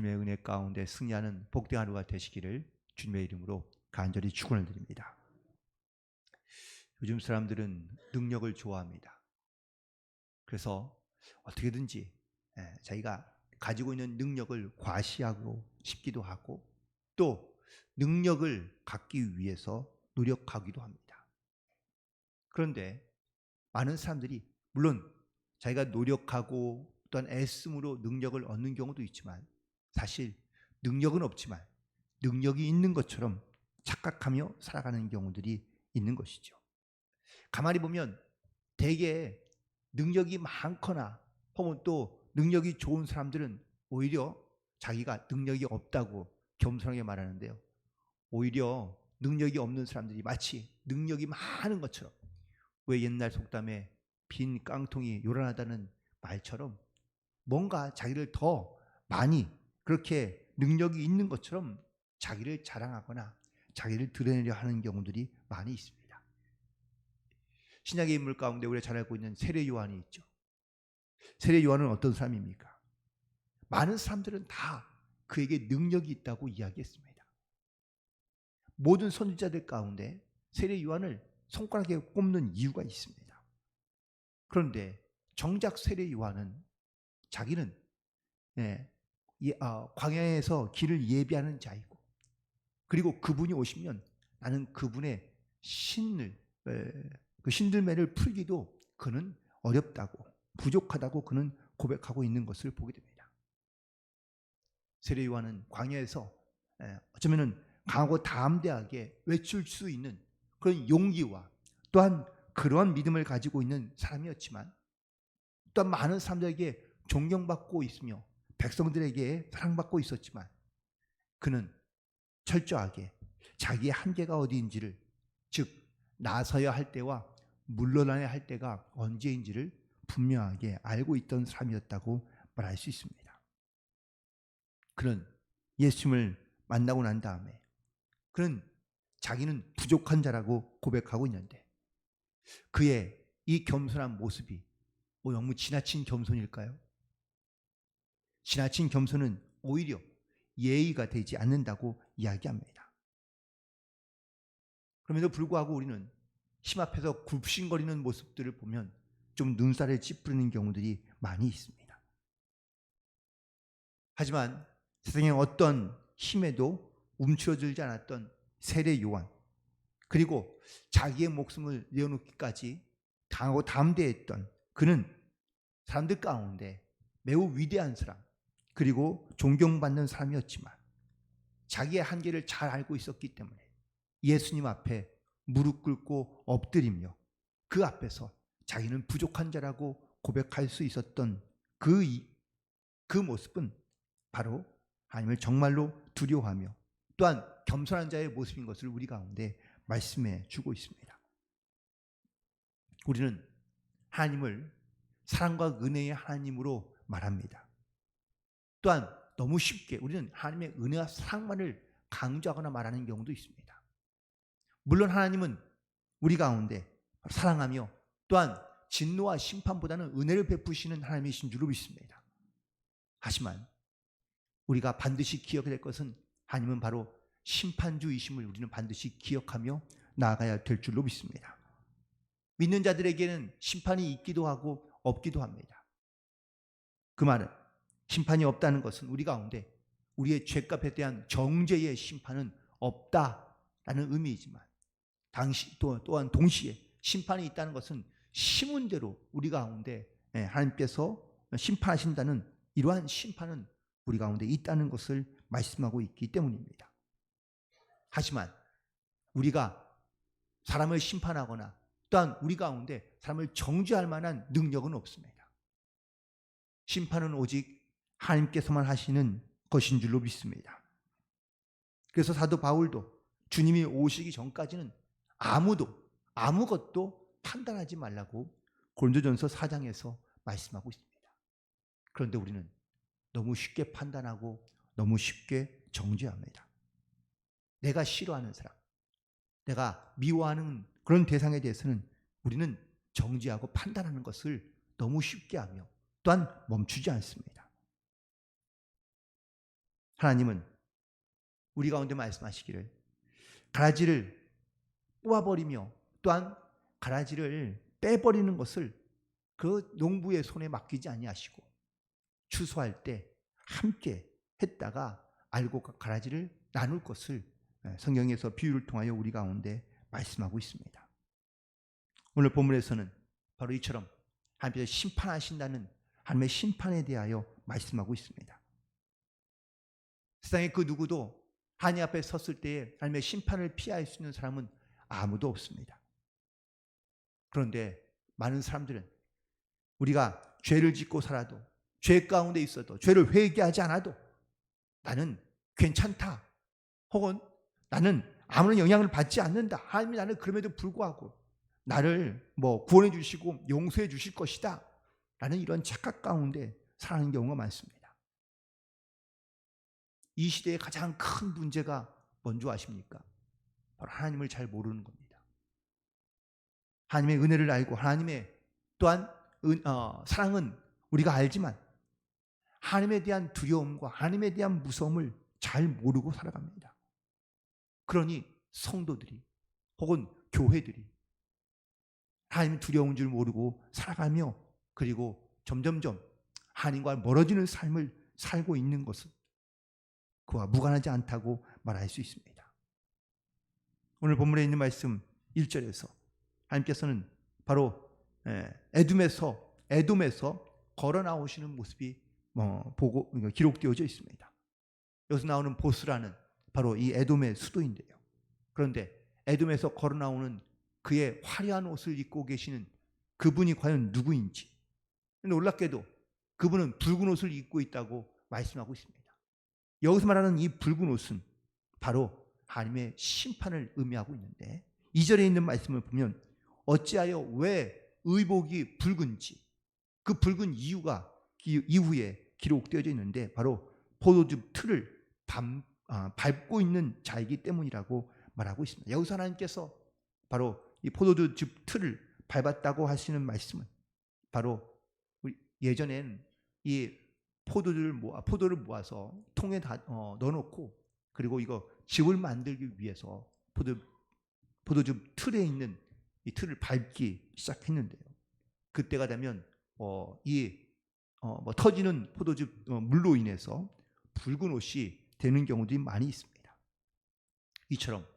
주님의 은혜 가운데 승리하는 복된 하루가 되시기를 주님의 이름으로 간절히 축원을 드립니다. 요즘 사람들은 능력을 좋아합니다. 그래서 어떻게든지 자기가 가지고 있는 능력을 과시하고 싶기도 하고 또 능력을 갖기 위해서 노력하기도 합니다. 그런데 많은 사람들이 물론 자기가 노력하고 또한 애씀으로 능력을 얻는 경우도 있지만 사실 능력은 없지만 능력이 있는 것처럼 착각하며 살아가는 경우들이 있는 것이죠. 가만히 보면 대개 능력이 많거나 혹은 또 능력이 좋은 사람들은 오히려 자기가 능력이 없다고 겸손하게 말하는데요. 오히려 능력이 없는 사람들이 마치 능력이 많은 것처럼 왜 옛날 속담에 빈 깡통이 요란하다는 말처럼 뭔가 자기를 더 많이 그렇게 능력이 있는 것처럼 자기를 자랑하거나 자기를 드러내려 하는 경우들이 많이 있습니다. 신약의 인물 가운데 우리가 잘 알고 있는 세례 요한이 있죠. 세례 요한은 어떤 사람입니까? 많은 사람들은 다 그에게 능력이 있다고 이야기했습니다. 모든 선지자들 가운데 세례 요한을 손가락에 꼽는 이유가 있습니다. 그런데 정작 세례 요한은 자기는 광야에서 길을 예비하는 자이고 그리고 그분이 오시면 나는 그분의 그 신들매를 풀기도 그는 어렵다고 부족하다고 그는 고백하고 있는 것을 보게 됩니다. 세례 요한은 광야에서 어쩌면 강하고 담대하게 외칠 수 있는 그런 용기와 또한 그러한 믿음을 가지고 있는 사람이었지만 또한 많은 사람들에게 존경받고 있으며 백성들에게 사랑받고 있었지만 그는 철저하게 자기의 한계가 어디인지를 즉 나서야 할 때와 물러나야 할 때가 언제인지를 분명하게 알고 있던 사람이었다고 말할 수 있습니다. 그는 예수님을 만나고 난 다음에 그는 자기는 부족한 자라고 고백하고 있는데 그의 이 겸손한 모습이 너무 지나친 겸손일까요? 지나친 겸손은 오히려 예의가 되지 않는다고 이야기합니다. 그럼에도 불구하고 우리는 심 앞에서 굽신거리는 모습들을 보면 좀 눈살을 찌푸리는 경우들이 많이 있습니다. 하지만 세상의 어떤 힘에도 움츠러들지 않았던 세례 요한 그리고 자기의 목숨을 내어놓기까지 강하고 담대했던 그는 사람들 가운데 매우 위대한 사람 그리고 존경받는 사람이었지만 자기의 한계를 잘 알고 있었기 때문에 예수님 앞에 무릎 꿇고 엎드리며 그 앞에서 자기는 부족한 자라고 고백할 수 있었던 그 모습은 바로 하나님을 정말로 두려워하며 또한 겸손한 자의 모습인 것을 우리 가운데 말씀해 주고 있습니다. 우리는 하나님을 사랑과 은혜의 하나님으로 말합니다. 또한 너무 쉽게 우리는 하나님의 은혜와 사랑만을 강조하거나 말하는 경우도 있습니다. 물론 하나님은 우리 가운데 사랑하며 또한 진노와 심판보다는 은혜를 베푸시는 하나님이신 줄로 믿습니다. 하지만 우리가 반드시 기억해야 될 것은 하나님은 바로 심판주이심을 우리는 반드시 기억하며 나아가야 될 줄로 믿습니다. 믿는 자들에게는 심판이 있기도 하고 없기도 합니다. 그 말은 심판이 없다는 것은 우리 가운데 우리의 죄값에 대한 정죄의 심판은 없다라는 의미이지만 또한 동시에 심판이 있다는 것은 심은 대로 우리 가운데 하나님께서 심판하신다는 이러한 심판은 우리 가운데 있다는 것을 말씀하고 있기 때문입니다. 하지만 우리가 사람을 심판하거나 또한 우리 가운데 사람을 정죄할 만한 능력은 없습니다. 심판은 오직 하나님께서만 하시는 것인 줄로 믿습니다. 그래서 사도 바울도 주님이 오시기 전까지는 아무것도 판단하지 말라고 고린도전서 4장에서 말씀하고 있습니다. 그런데 우리는 너무 쉽게 판단하고 너무 쉽게 정죄합니다. 내가 싫어하는 사람, 내가 미워하는 그런 대상에 대해서는 우리는 정죄하고 판단하는 것을 너무 쉽게 하며 또한 멈추지 않습니다. 하나님은 우리 가운데 말씀하시기를 가라지를 뽑아버리며 또한 가라지를 빼버리는 것을 그 농부의 손에 맡기지 아니하시고 추수할 때 함께 했다가 알고 가라지를 나눌 것을 성경에서 비유를 통하여 우리 가운데 말씀하고 있습니다. 오늘 본문에서는 바로 이처럼 하나님께서 심판하신다는 하나님의 심판에 대하여 말씀하고 있습니다. 세상에 그 누구도 하나님 앞에 섰을 때에 하나님의 심판을 피할 수 있는 사람은 아무도 없습니다. 그런데 많은 사람들은 우리가 죄를 짓고 살아도 죄 가운데 있어도 죄를 회개하지 않아도 나는 괜찮다 혹은 나는 아무런 영향을 받지 않는다. 하나님이 나를 그럼에도 불구하고 나를 구원해 주시고 용서해 주실 것이다 라는 이런 착각 가운데 살아가는 경우가 많습니다. 이 시대의 가장 큰 문제가 뭔지 아십니까? 바로 하나님을 잘 모르는 겁니다. 하나님의 은혜를 알고 하나님의 또한 사랑은 우리가 알지만 하나님에 대한 두려움과 하나님에 대한 무서움을 잘 모르고 살아갑니다. 그러니 성도들이 혹은 교회들이 하나님 두려운 줄 모르고 살아가며 그리고 점점점 하나님과 멀어지는 삶을 살고 있는 것은 그와 무관하지 않다고 말할 수 있습니다. 오늘 본문에 있는 말씀 1절에서 하나님께서는 바로 에돔에서 걸어 나오시는 모습이 기록되어져 있습니다. 여기서 나오는 보스라는 바로 이 에돔의 수도인데요. 그런데 에돔에서 걸어 나오는 그의 화려한 옷을 입고 계시는 그분이 과연 누구인지 놀랍게도 그분은 붉은 옷을 입고 있다고 말씀하고 있습니다. 여기서 말하는 이 붉은 옷은 바로 하나님의 심판을 의미하고 있는데 2절에 있는 말씀을 보면 어찌하여 왜 의복이 붉은지 그 붉은 이유가 이후에 기록되어져 있는데 바로 포도즙 틀을 밟고 있는 자이기 때문이라고 말하고 있습니다. 여기서 하나님께서 바로 이 포도즙 틀을 밟았다고 하시는 말씀은 바로 예전엔 이 포도를 모아서 통에 넣어놓고 그리고 이거 즙을 만들기 위해서 포도즙 틀에 있는 이 틀을 밟기 시작했는데요. 그때가 되면 터지는 포도즙 물로 인해서 붉은 옷이 되는 경우들이 많이 있습니다. 이처럼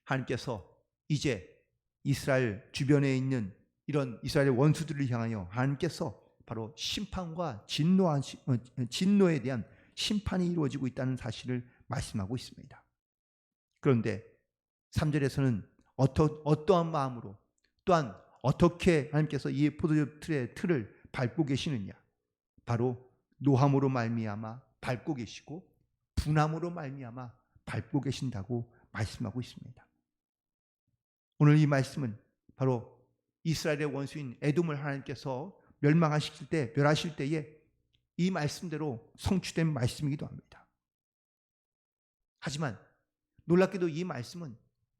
하나님께서 이제 이스라엘 주변에 있는 이런 이스라엘의 원수들을 향하여 하나님께서 바로 심판과 진노에 대한 심판이 이루어지고 있다는 사실을 말씀하고 있습니다. 그런데 3절에서는 어떠한 마음으로 또한 어떻게 하나님께서 이 포도즙 틀을 밟고 계시느냐? 바로 노함으로 말미암아 밟고 계시고 분함으로 말미암아 밟고 계신다고 말씀하고 있습니다. 오늘 이 말씀은 바로 이스라엘의 원수인 에돔을 하나님께서 멸하실 때에 이 말씀대로 성취된 말씀이기도 합니다. 하지만 놀랍게도 이 말씀은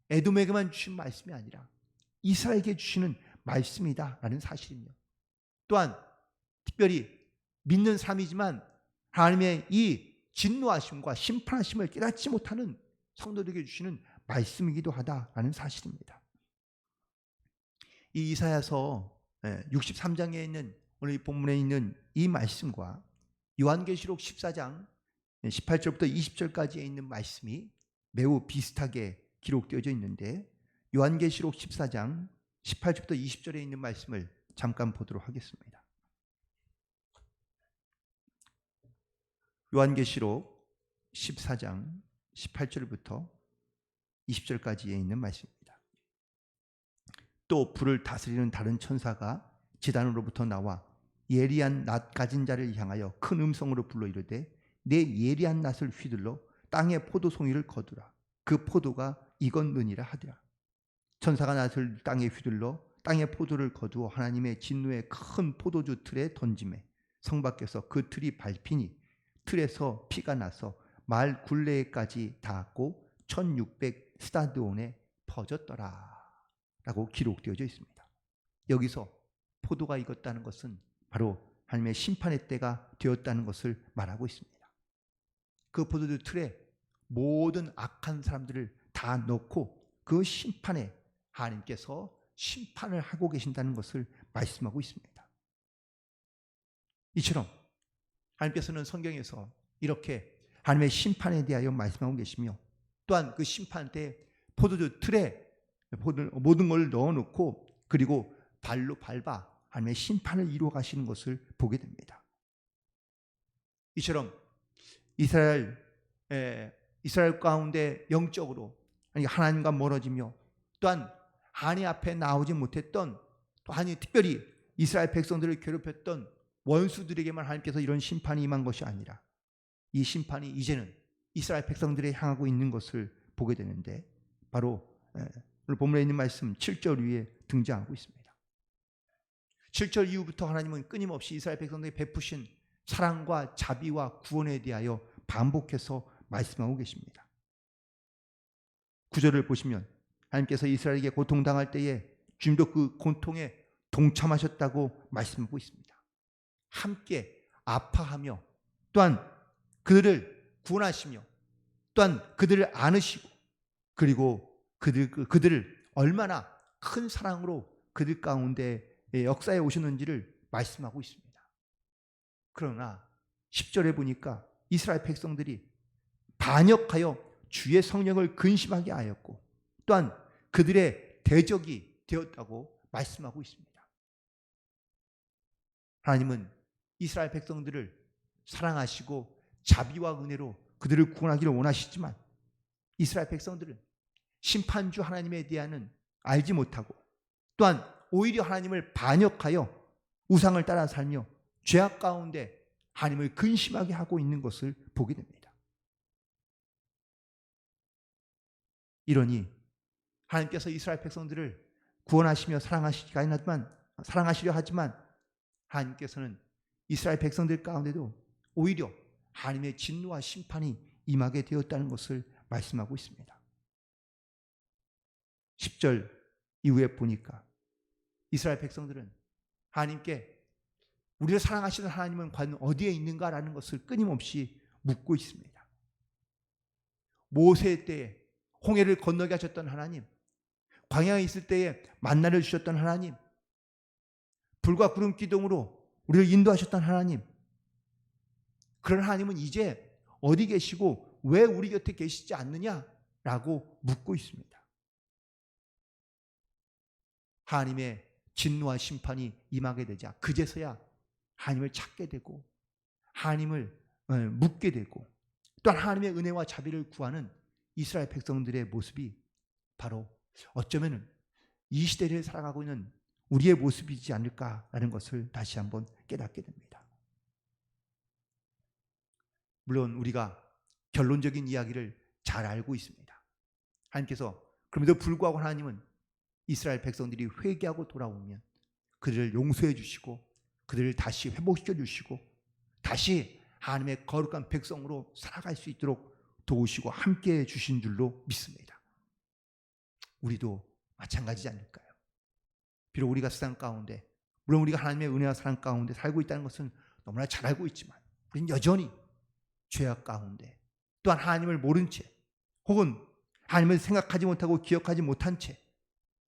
에돔에게만 주신 말씀이 아니라 이스라엘에게 주시는 말씀이다라는 사실이며 또한 특별히 믿는 삶이지만 하나님의 이 진노하심과 심판하심을 깨닫지 못하는 성도들에게 주시는 말씀이기도 하다라는 사실입니다. 이 이사야서 63장에 있는 오늘 이 본문에 있는 이 말씀과 요한계시록 14장 18절부터 20절까지에 있는 말씀이 매우 비슷하게 기록되어져 있는데 요한계시록 14장 18절부터 20절에 있는 말씀을 잠깐 보도록 하겠습니다. 요한계시록 14장 18절부터 20절까지에 있는 말씀입니다. 또 불을 다스리는 다른 천사가 제단으로부터 나와 예리한 낫 가진 자를 향하여 큰 음성으로 불러 이르되 내 예리한 낫을 휘둘러 땅의 포도송이를 거두라. 그 포도가 익었느니라 하더라. 천사가 낫을 땅에 휘둘러 땅의 포도를 거두어 하나님의 진노의 큰 포도주 틀에 던지매 성 밖에서 그 틀이 밟히니 틀에서 피가 나서 마을 굴레까지 닿았고 1600 스타드온에 퍼졌더라 라고 기록되어져 있습니다. 여기서 포도가 익었다는 것은 바로 하나님의 심판의 때가 되었다는 것을 말하고 있습니다. 그 포도주 틀에 모든 악한 사람들을 다 넣고 그 심판에 하나님께서 심판을 하고 계신다는 것을 말씀하고 있습니다. 이처럼 하나님께서는 성경에서 이렇게 하나님의 심판에 대하여 말씀하고 계시며, 또한 그 심판 때 포도주 틀에 모든 걸 넣어놓고 그리고 발로 밟아 하나님의 심판을 이루어 가시는 것을 보게 됩니다. 이처럼 이스라엘 가운데 영적으로 하나님과 멀어지며, 또한 하나님 앞에 나오지 못했던, 또 하나님 특별히 이스라엘 백성들을 괴롭혔던 원수들에게만 하나님께서 이런 심판이 임한 것이 아니라 이 심판이 이제는 이스라엘 백성들에 향하고 있는 것을 보게 되는데, 바로 오늘 본문에 있는 말씀 7절 위에 등장하고 있습니다. 7절 이후부터 하나님은 끊임없이 이스라엘 백성들에게 베푸신 사랑과 자비와 구원에 대하여 반복해서 말씀하고 계십니다. 9절을 보시면 하나님께서 이스라엘에게 고통당할 때에 주님도 그 고통에 동참하셨다고 말씀하고 있습니다. 함께 아파하며 또한 그들을 구원하시며 또한 그들을 안으시고 그리고 그들을 얼마나 큰 사랑으로 그들 가운데 역사에 오셨는지를 말씀하고 있습니다. 그러나 10절에 보니까 이스라엘 백성들이 반역하여 주의 성령을 근심하게 하였고 또한 그들의 대적이 되었다고 말씀하고 있습니다. 하나님은 이스라엘 백성들을 사랑하시고 자비와 은혜로 그들을 구원하기를 원하시지만 이스라엘 백성들은 심판주 하나님에 대하여는 알지 못하고 또한 오히려 하나님을 반역하여 우상을 따라 살며 죄악 가운데 하나님을 근심하게 하고 있는 것을 보게 됩니다. 이러니 하나님께서 이스라엘 백성들을 구원하시며 사랑하시려 하지만 하나님께서는 이스라엘 백성들 가운데도 오히려 하나님의 진노와 심판이 임하게 되었다는 것을 말씀하고 있습니다. 10절 이후에 보니까 이스라엘 백성들은 하나님께 우리를 사랑하시는 하나님은 과연 어디에 있는가라는 것을 끊임없이 묻고 있습니다. 모세 때에 홍해를 건너게 하셨던 하나님, 광야에 있을 때에 만나를 주셨던 하나님, 불과 구름 기둥으로 우리를 인도하셨던 하나님, 그런 하나님은 이제 어디 계시고 왜 우리 곁에 계시지 않느냐라고 묻고 있습니다. 하나님의 진노와 심판이 임하게 되자 그제서야 하나님을 찾게 되고 하나님을 묻게 되고 또한 하나님의 은혜와 자비를 구하는 이스라엘 백성들의 모습이 바로 어쩌면 이 시대를 살아가고 있는 우리의 모습이지 않을까라는 것을 다시 한번 깨닫게 됩니다. 물론 우리가 결론적인 이야기를 잘 알고 있습니다. 하나님께서 그럼에도 불구하고 하나님은 이스라엘 백성들이 회개하고 돌아오면 그들을 용서해 주시고 그들을 다시 회복시켜 주시고 다시 하나님의 거룩한 백성으로 살아갈 수 있도록 도우시고 함께해 주신 줄로 믿습니다. 우리도 마찬가지지 않을까요? 비록 우리가 세상 가운데 물론 우리가 하나님의 은혜와 사랑 가운데 살고 있다는 것은 너무나 잘 알고 있지만 우리는 여전히 죄악 가운데 또한 하나님을 모른 채 혹은 하나님을 생각하지 못하고 기억하지 못한 채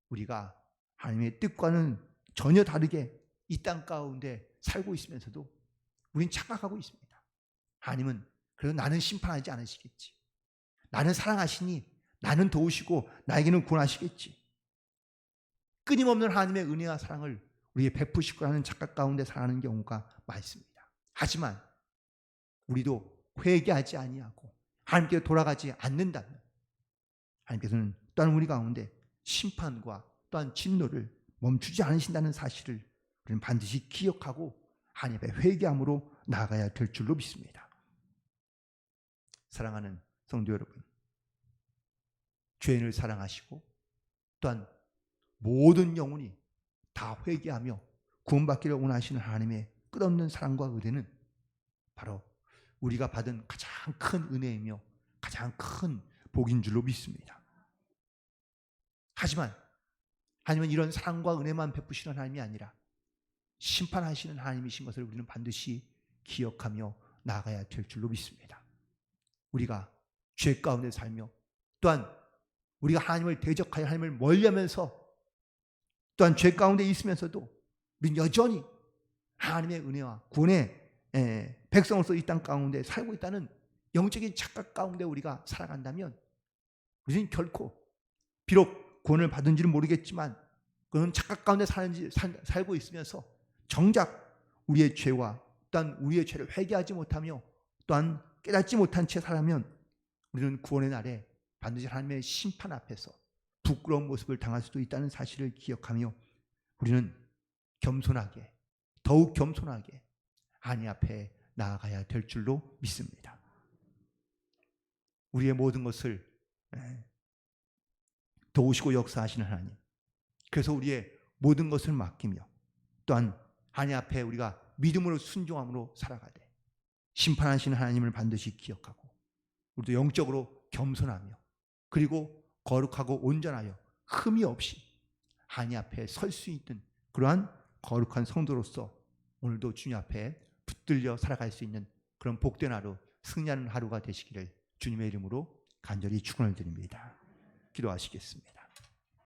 우리가 하나님의 뜻과는 전혀 다르게 이 땅 가운데 살고 있으면서도 우린 착각하고 있습니다. 하나님은 그래도 나는 심판하지 않으시겠지. 나는 사랑하시니 나는 도우시고 나에게는 구원하시겠지. 끊임없는 하나님의 은혜와 사랑을 우리에게 베푸시고 하는 착각 가운데 살아가는 경우가 많습니다. 하지만 우리도 회개하지 아니하고 하나님께 돌아가지 않는다면 하나님께서는 또한 우리 가운데 심판과 또한 진노를 멈추지 않으신다는 사실을 우리는 반드시 기억하고 하나님 앞에 회개함으로 나아가야 될 줄로 믿습니다. 사랑하는 성도 여러분, 죄인을 사랑하시고 또한 모든 영혼이 다 회개하며 구원받기를 원하시는 하나님의 끝없는 사랑과 의뢰는 바로 우리가 받은 가장 큰 은혜이며 가장 큰 복인 줄로 믿습니다. 하지만 하나님은 이런 사랑과 은혜만 베푸시는 하나님이 아니라 심판하시는 하나님이신 것을 우리는 반드시 기억하며 나아가야 될 줄로 믿습니다. 우리가 죄 가운데 살며 또한 우리가 하나님을 대적하여 하나님을 멀리하면서 또한 죄 가운데 있으면서도 우리는 여전히 하나님의 은혜와 구원의 백성으로서 이 땅 가운데 살고 있다는 영적인 착각 가운데 우리가 살아간다면 우리는 결코 비록 구원을 받은지는 모르겠지만 그런 착각 가운데 살고 있으면서 정작 우리의 죄와 또한 우리의 죄를 회개하지 못하며 또한 깨닫지 못한 채 살아면 우리는 구원의 날에 반드시 하나님의 심판 앞에서 부끄러운 모습을 당할 수도 있다는 사실을 기억하며 우리는 겸손하게 더욱 겸손하게 하나님 앞에 나아가야 될 줄로 믿습니다. 우리의 모든 것을 도우시고 역사하시는 하나님, 그래서 우리의 모든 것을 맡기며 또한 하나님 앞에 우리가 믿음으로 순종함으로 살아가되 심판하시는 하나님을 반드시 기억하고 우리도 영적으로 겸손하며 그리고 거룩하고 온전하여 흠이 없이 하나님 앞에 설 수 있는 그러한 거룩한 성도로서 오늘도 주님 앞에 붙들려 살아갈 수 있는 그런 복된 하루, 승리하는 하루가 되시기를 주님의 이름으로 간절히 축원을 드립니다. 기도하시겠습니다.